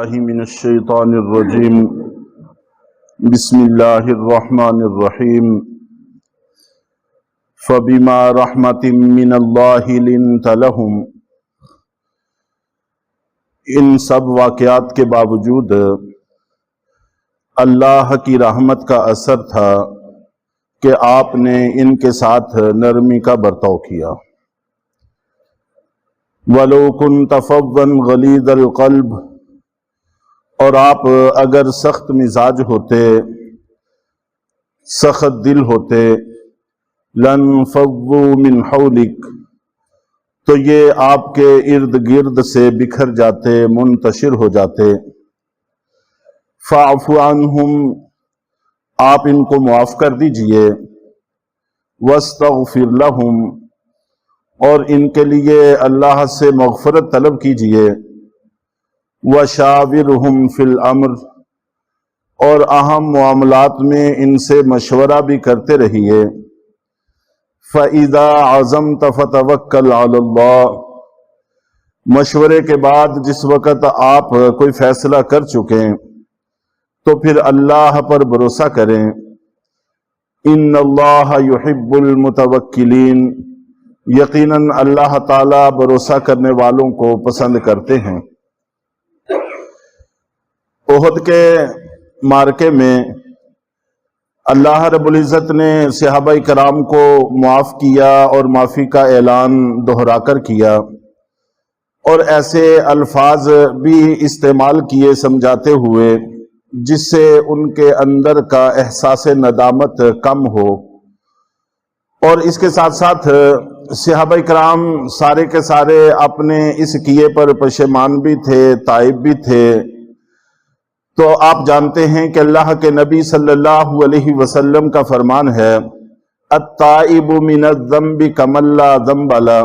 باللہ من الشیطان الرجیم بسم اللہ الرحمن الرحیم فبما رحمت من اللہ لنت لہم۔ ان سب واقعات کے باوجود اللہ کی رحمت کا اثر تھا کہ آپ نے ان کے ساتھ نرمی کا برتاؤ کیا۔ وَلَوْ كُنْتَ فَظًّا غَلِيظَ الْقَلْبِ، اور آپ اگر سخت مزاج ہوتے، سخت دل ہوتے، لَانْفَضُّوا مِنْ حَوْلِكَ، تو یہ آپ کے ارد گرد سے بکھر جاتے، منتشر ہو جاتے۔ فَاعْفُ عَنْهُمْ، آپ ان کو معاف کر دیجئے۔ وَاسْتَغْفِرْ لَهُمْ، اور ان کے لیے اللہ سے مغفرت طلب کیجئے۔ وَشَاوِرْهُمْ فِي الْأَمْرِ، اور اہم معاملات میں ان سے مشورہ بھی کرتے رہیے۔ فَإِذَا عَزَمْتَ فَتَوَكَّلْ عَلَى اللَّهِ، مشورے کے بعد جس وقت آپ کوئی فیصلہ کر چکیں تو پھر اللہ پر بھروسہ کریں۔ إِنَّ اللَّهَ يُحِبُّ الْمُتَوَكِّلِينَ، یقیناً اللہ تعالیٰ بھروسہ کرنے والوں کو پسند کرتے ہیں۔ احد کے معرکے میں اللہ رب العزت نے صحابہ کرام کو معاف کیا اور معافی کا اعلان دہرا کر کیا، اور ایسے الفاظ بھی استعمال کیے سمجھاتے ہوئے جس سے ان کے اندر کا احساس ندامت کم ہو۔ اور اس کے ساتھ ساتھ صحابہ کرام سارے کے سارے اپنے اس کیے پر پشیمان بھی تھے، تائب بھی تھے۔ تو آپ جانتے ہیں کہ اللہ کے نبی صلی اللہ علیہ وسلم کا فرمان ہے، التائب من الذنب کمن لا ذنب لہ،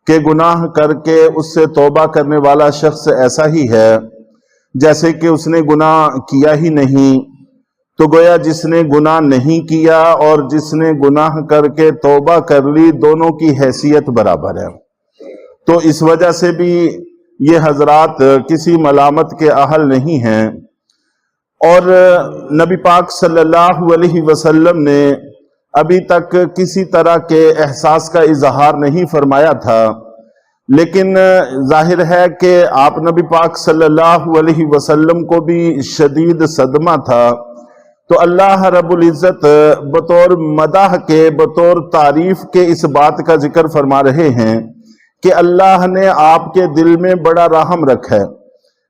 کہ گناہ کر کے اس سے توبہ کرنے والا شخص ایسا ہی ہے جیسے کہ اس نے گناہ کیا ہی نہیں۔ تو گویا جس نے گناہ نہیں کیا اور جس نے گناہ کر کے توبہ کر لی، دونوں کی حیثیت برابر ہے۔ تو اس وجہ سے بھی یہ حضرات کسی ملامت کے اہل نہیں ہیں۔ اور نبی پاک صلی اللہ علیہ وسلم نے ابھی تک کسی طرح کے احساس کا اظہار نہیں فرمایا تھا، لیکن ظاہر ہے کہ آپ نبی پاک صلی اللہ علیہ وسلم کو بھی شدید صدمہ تھا۔ تو اللہ رب العزت بطور مدح کے، بطور تعریف کے اس بات کا ذکر فرما رہے ہیں کہ اللہ نے آپ کے دل میں بڑا رحم رکھا ہے،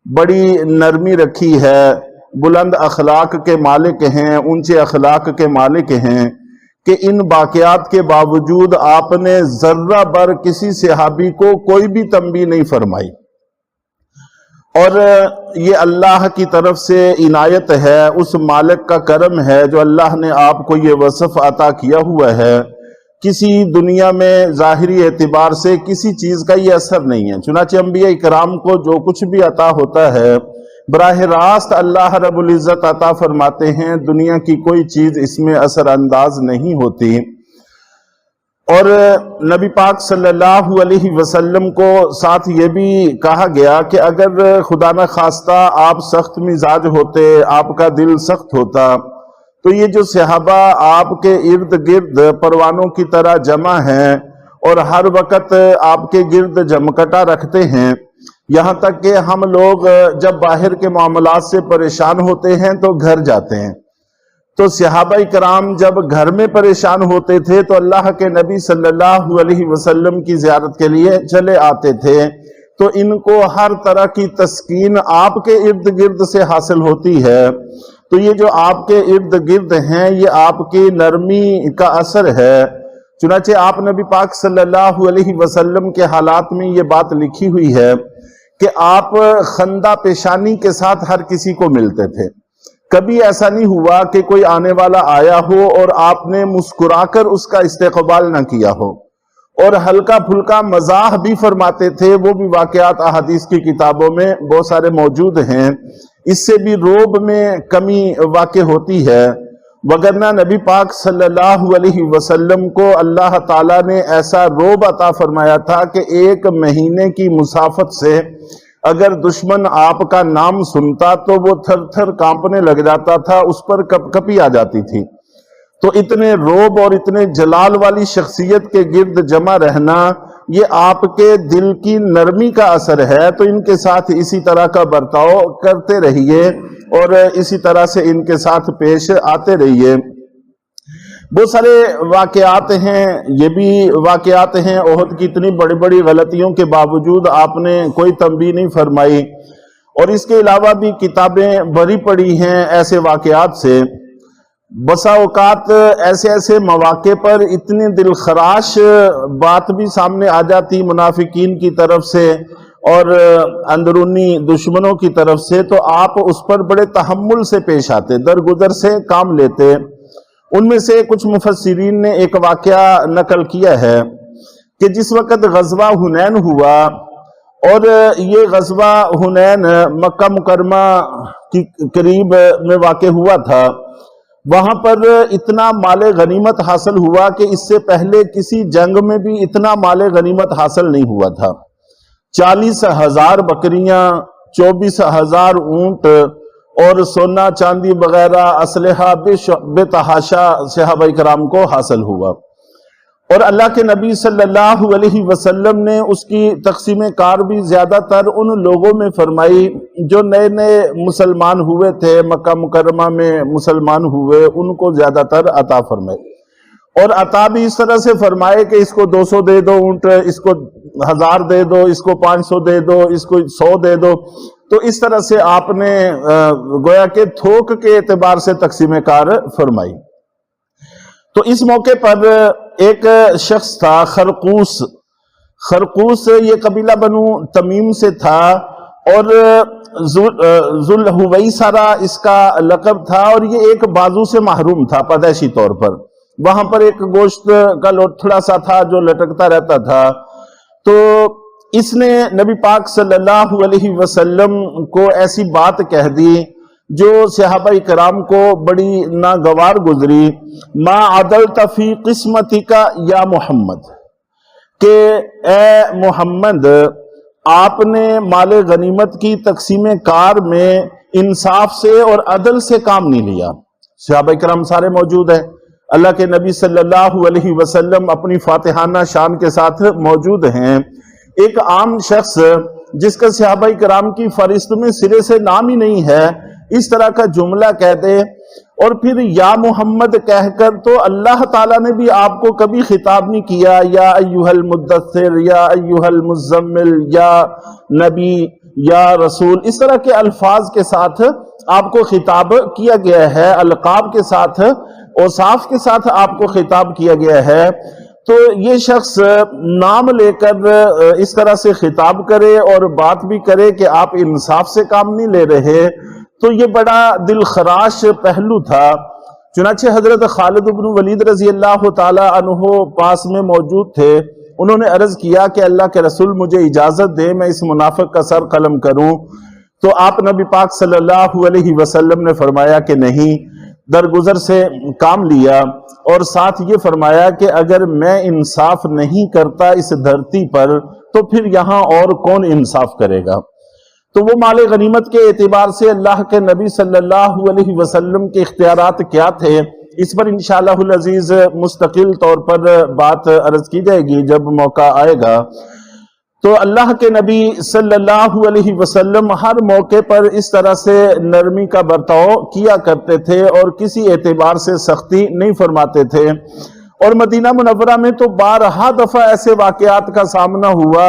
بڑی نرمی رکھی ہے، بلند اخلاق کے مالک ہیں، اونچے اخلاق کے مالک ہیں، کہ ان واقعات کے باوجود آپ نے ذرہ بر کسی صحابی کو کوئی بھی تنبیہ نہیں فرمائی۔ اور یہ اللہ کی طرف سے عنایت ہے، اس مالک کا کرم ہے جو اللہ نے آپ کو یہ وصف عطا کیا ہوا ہے۔ کسی دنیا میں ظاہری اعتبار سے کسی چیز کا یہ اثر نہیں ہے، چنانچہ انبیاء کرام کو جو کچھ بھی عطا ہوتا ہے براہ راست اللہ رب العزت عطا فرماتے ہیں، دنیا کی کوئی چیز اس میں اثر انداز نہیں ہوتی۔ اور نبی پاک صلی اللہ علیہ وسلم کو ساتھ یہ بھی کہا گیا کہ اگر خدا نہ خواستہ آپ سخت مزاج ہوتے، آپ کا دل سخت ہوتا، تو یہ جو صحابہ آپ کے ارد گرد پروانوں کی طرح جمع ہیں اور ہر وقت آپ کے گرد جمکٹا رکھتے ہیں، یہاں تک کہ ہم لوگ جب باہر کے معاملات سے پریشان ہوتے ہیں تو گھر جاتے ہیں، تو صحابہ کرام جب گھر میں پریشان ہوتے تھے تو اللہ کے نبی صلی اللہ علیہ وسلم کی زیارت کے لیے چلے آتے تھے، تو ان کو ہر طرح کی تسکین آپ کے ارد گرد سے حاصل ہوتی ہے۔ تو یہ جو آپ کے ارد گرد ہیں، یہ آپ کی نرمی کا اثر ہے۔ چنانچہ آپ نبی پاک صلی اللہ علیہ وسلم کے حالات میں یہ بات لکھی ہوئی ہے کہ آپ خندہ پیشانی کے ساتھ ہر کسی کو ملتے تھے۔ کبھی ایسا نہیں ہوا کہ کوئی آنے والا آیا ہو اور آپ نے مسکرا کر اس کا استقبال نہ کیا ہو، اور ہلکا پھلکا مزاح بھی فرماتے تھے۔ وہ بھی واقعات احادیث کی کتابوں میں بہت سارے موجود ہیں۔ اس سے بھی روب میں کمی واقع ہوتی ہے، وگرنہ نبی پاک صلی اللہ علیہ وسلم کو اللہ تعالیٰ نے ایسا روب عطا فرمایا تھا کہ 1 مہینے کی مسافت سے اگر دشمن آپ کا نام سنتا تو وہ تھر تھر کانپنے لگ جاتا تھا، اس پر کپ کپی آ جاتی تھی۔ تو اتنے روب اور اتنے جلال والی شخصیت کے گرد جمع رہنا یہ آپ کے دل کی نرمی کا اثر ہے، تو ان کے ساتھ اسی طرح کا برتاؤ کرتے رہیے اور اسی طرح سے ان کے ساتھ پیش آتے رہیے۔ بہت سارے واقعات ہیں، یہ بھی واقعات ہیں احد کی اتنی بڑی بڑی غلطیوں کے باوجود آپ نے کوئی تنبیہ نہیں فرمائی، اور اس کے علاوہ بھی کتابیں بھری پڑی ہیں ایسے واقعات سے۔ بسا اوقات ایسے ایسے مواقع پر اتنی دلخراش بات بھی سامنے آ جاتی منافقین کی طرف سے اور اندرونی دشمنوں کی طرف سے، تو آپ اس پر بڑے تحمل سے پیش آتے، درگزر سے کام لیتے۔ ان میں سے کچھ مفسرین نے ایک واقعہ نقل کیا ہے کہ جس وقت غزوہ حنین ہوا، اور یہ غزوہ حنین مکہ مکرمہ کی قریب میں واقع ہوا تھا، وہاں پر اتنا مال غنیمت حاصل ہوا کہ اس سے پہلے کسی جنگ میں بھی اتنا مال غنیمت حاصل نہیں ہوا تھا۔ 40,000 بکریاں، 24,000 اونٹ اور سونا چاندی وغیرہ اسلحہ بے تحاشا صحابہ کرام کو حاصل ہوا، اور اللہ کے نبی صلی اللہ علیہ وسلم نے اس کی تقسیم کار بھی زیادہ تر ان لوگوں میں فرمائی جو نئے نئے مسلمان ہوئے تھے، مکہ مکرمہ میں مسلمان ہوئے، ان کو زیادہ تر عطا فرمائے، اور عطا بھی اس طرح سے فرمائے کہ اس کو 200 دے دو اونٹ، اس کو 1000 دے دو، اس کو 500 دے دو، اس کو 100 دے دو۔ تو اس طرح سے آپ نے گویا کہ تھوک کے اعتبار سے تقسیم کار فرمائی۔ تو اس موقع پر ایک شخص تھا خرقوس، یہ قبیلہ بنو تمیم سے تھا، اور ذوالحویسرہ اس کا لقب تھا، اور یہ ایک بازو سے محروم تھا پیدائشی طور پر۔ وہاں پر ایک گوشت کا لوتھڑا سا تھا جو لٹکتا رہتا تھا۔ تو اس نے نبی پاک صلی اللہ علیہ وسلم کو ایسی بات کہہ دی جو صحابہ کرام کو بڑی ناگوار گزری، ما عدلت فی قسمتک یا محمد، کہ اے محمد آپ نے مال غنیمت کی تقسیم کار میں انصاف سے اور عدل سے کام نہیں لیا۔ صحابہ کرام سارے موجود ہیں، اللہ کے نبی صلی اللہ علیہ وسلم اپنی فاتحانہ شان کے ساتھ موجود ہیں۔ ایک عام شخص جس کا صحابہ کرام کی فہرست میں سرے سے نام ہی نہیں ہے، اس طرح کا جملہ کہہ دے، اور پھر یا محمد کہہ کر، تو اللہ تعالیٰ نے بھی آپ کو کبھی خطاب نہیں کیا یا ایھا المدثر، یا ایھا المزمل، یا نبی، یا رسول، اس طرح کے الفاظ کے ساتھ آپ کو خطاب کیا گیا ہے، القاب کے ساتھ، اوصاف کے ساتھ آپ کو خطاب کیا گیا ہے۔ تو یہ شخص نام لے کر اس طرح سے خطاب کرے اور بات بھی کرے کہ آپ انصاف سے کام نہیں لے رہے، تو یہ بڑا دل خراش پہلو تھا۔ چنانچہ حضرت خالد بن ولید رضی اللہ تعالی عنہ پاس میں موجود تھے، انہوں نے عرض کیا کہ اللہ کے رسول مجھے اجازت دے میں اس منافق کا سر قلم کروں، تو آپ نبی پاک صلی اللہ علیہ وسلم نے فرمایا کہ نہیں، درگزر سے کام لیا، اور ساتھ یہ فرمایا کہ اگر میں انصاف نہیں کرتا اس دھرتی پر تو پھر یہاں اور کون انصاف کرے گا۔ تو وہ مال غنیمت کے اعتبار سے اللہ کے نبی صلی اللہ علیہ وسلم کے اختیارات کیا تھے، اس پر انشاءاللہ العزیز مستقل طور پر بات عرض کی جائے گی جب موقع آئے گا۔ تو اللہ کے نبی صلی اللہ علیہ وسلم ہر موقع پر اس طرح سے نرمی کا برتاؤ کیا کرتے تھے اور کسی اعتبار سے سختی نہیں فرماتے تھے، اور مدینہ منورہ میں تو بارہا دفعہ ایسے واقعات کا سامنا ہوا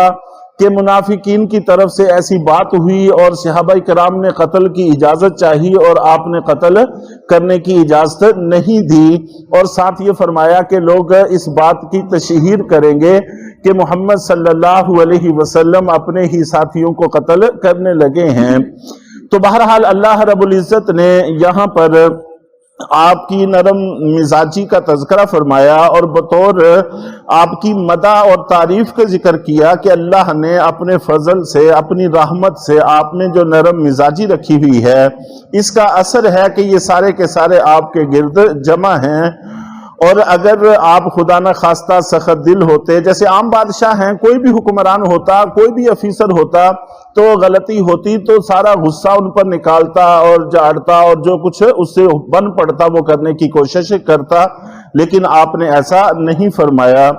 کہ منافقین کی طرف سے ایسی بات ہوئی اور صحابہ کرام نے قتل کی اجازت چاہی اور آپ نے قتل کرنے کی اجازت نہیں دی، اور ساتھ یہ فرمایا کہ لوگ اس بات کی تشہیر کریں گے کہ محمد صلی اللہ علیہ وسلم اپنے ہی ساتھیوں کو قتل کرنے لگے ہیں۔ تو بہرحال اللہ رب العزت نے یہاں پر آپ کی نرم مزاجی کا تذکرہ فرمایا اور بطور آپ کی مدح اور تعریف کا ذکر کیا کہ اللہ نے اپنے فضل سے، اپنی رحمت سے آپ میں جو نرم مزاجی رکھی ہوئی ہے، اس کا اثر ہے کہ یہ سارے کے سارے آپ کے گرد جمع ہیں، اور اگر آپ خدا نہ خواستہ سخت دل ہوتے، جیسے عام بادشاہ ہیں، کوئی بھی حکمران ہوتا، کوئی بھی افیسر ہوتا تو غلطی ہوتی تو سارا غصہ ان پر نکالتا اور جھاڑتا اور جو کچھ اس سے بن پڑتا وہ کرنے کی کوشش کرتا، لیکن آپ نے ایسا نہیں فرمایا۔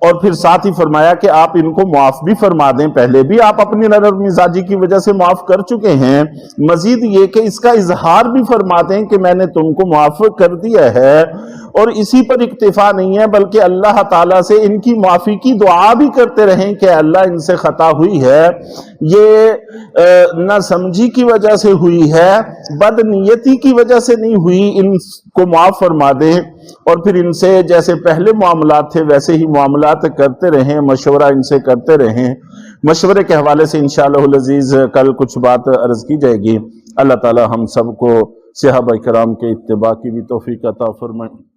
اور پھر ساتھ ہی فرمایا کہ آپ ان کو معاف بھی فرما دیں، پہلے بھی آپ اپنی نرم مزاجی کی وجہ سے معاف کر چکے ہیں، مزید یہ کہ اس کا اظہار بھی فرما دیں کہ میں نے تم کو معاف کر دیا ہے۔ اور اسی پر اکتفا نہیں ہے بلکہ اللہ تعالیٰ سے ان کی معافی کی دعا بھی کرتے رہیں کہ اللہ ان سے خطا ہوئی ہے، یہ نہ سمجھی کی وجہ سے ہوئی ہے، بد نیتی کی وجہ سے نہیں ہوئی، ان کو معاف فرما دیں۔ اور پھر ان سے جیسے پہلے معاملات تھے ویسے ہی معاملات کرتے رہیں، مشورہ ان سے کرتے رہیں۔ مشورے کے حوالے سے انشاءاللہ العزیز کل کچھ بات عرض کی جائے گی۔ اللہ تعالی ہم سب کو صحابہ کرام کے اتباع کی بھی توفیق عطا فرمائے۔